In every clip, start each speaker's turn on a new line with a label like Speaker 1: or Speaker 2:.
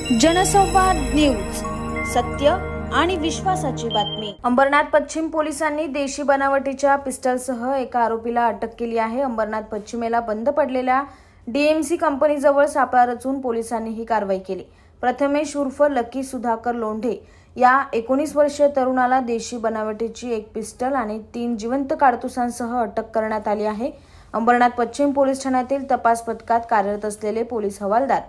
Speaker 1: जनसंवाद न्यूज, सत्य आणि विश्वासाची बातमी। अंबरनाथ पश्चिम पोलिसांनी देशी बनावटीच्या पिस्टलसह एका आरोपीला अटक केली आहे। अंबरनाथ पश्चिमेला बंद पडलेल्या डीएमसी कंपनीजवळ सापळा रचून पोलिसांनी ही कारवाई केली। प्रथमेश उर्फ लकी सुधाकर लोंढे या 19 वर्षीय तरुणाला देशी बनावटीची एक पिस्टल आणि 3 जिवंत काडतुसांसह अटक करण्यात आली आहे। अंबरनाथ पश्चिम पोलीस ठाण्यातील तपास पथकात कार्यरत असलेले पोलीस हवालदार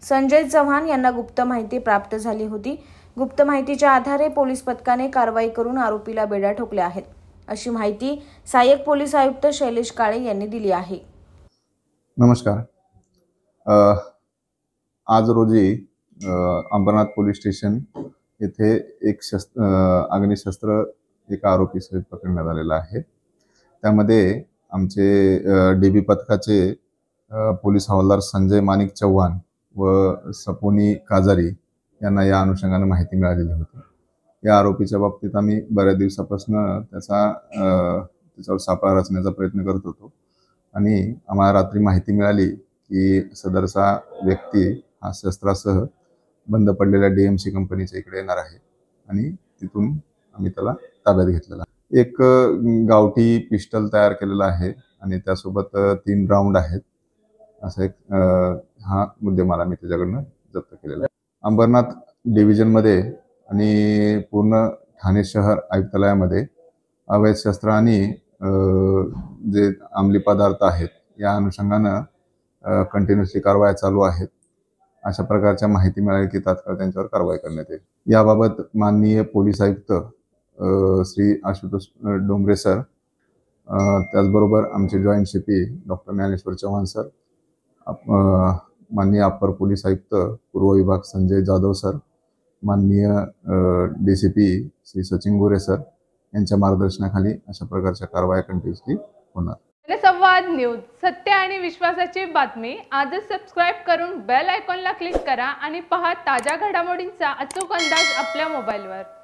Speaker 1: संजय चव्हाण यांना गुप्त माहिती प्राप्त झाली होती। गुप्त माहितीच्या आधारे पोलीस पथकाने कारवाई करून आरोपीला बेड्या ठोकल्या आहेत, अशी माहिती सहाय्यक पोलीस आयुक्त शैलेश काळे यांनी दिली आहे।
Speaker 2: नमस्कार। आज रोजी अंबरनाथ पोलीस स्टेशन येथे एक अग्निशस्त्र एका आरोपीसहित पकडण्यात आलेला आहे। त्यामध्ये आमचे डीबी पथकाचे पोलीस हवालदार संजय माणिक चव्हाण व सपोनी काजारी यांना या अनुषंगाने माहिती मिळालेली होती। या आरोपीच्या बाबतीत आम्ही बऱ्याच दिवसापासून त्याच्यावर सापळा रचण्याचा प्रयत्न करत होतो आणि आम्हाला रात्री माहिती मिळाली की सदरचा व्यक्ती हा शस्त्रासह बंद पडलेल्या डीएमसी कंपनीच्या इकडे येणार आहे आणि तिथून आम्ही त्याला ताब्यात घेतलेला। एक गावठी पिस्टल तयार केलेला आहे आणि त्यासोबत 3 राऊंड आहेत, असा एक हा मुद्देमाल आम्ही त्याच्याकडनं जप्त केलेला आहे। अंबरनाथ डिव्हिजनमध्ये आणि पूर्ण ठाणे शहर आयुक्तालयामध्ये अवैध शस्त्र आणि जे अंमली पदार्थ आहेत या अनुषंगानं कंटिन्युअसली कारवाया चालू आहेत। अशा प्रकारच्या माहिती मिळाली की तात्काळ त्यांच्यावर कारवाई करण्यात येईल। याबाबत माननीय पोलीस आयुक्त श्री आशुतोष डोंगरे सर, त्याचबरोबर आमचे joint CP doctor Dnyaneshwar Chavan sir, माननीय अप्पर पोलीस आयुक्त पूर्व विभाग संजय जाधव सर, माननीय डीसीपी श्री सचिन गोरे सर यांच्या मार्गदर्शनाखाली अशा प्रकारच्या कारवाया कंटिन्युअसली होणार।
Speaker 3: जनसंवाद न्यूज, सत्य आणि विश्वासाची बातमी। आजच सबस्क्राइब करून बेल आयकॉनला क्लिक करा आणि पहा ताज्या घडामोडींचा अचूक अंदाज आपल्या मोबाईलवर।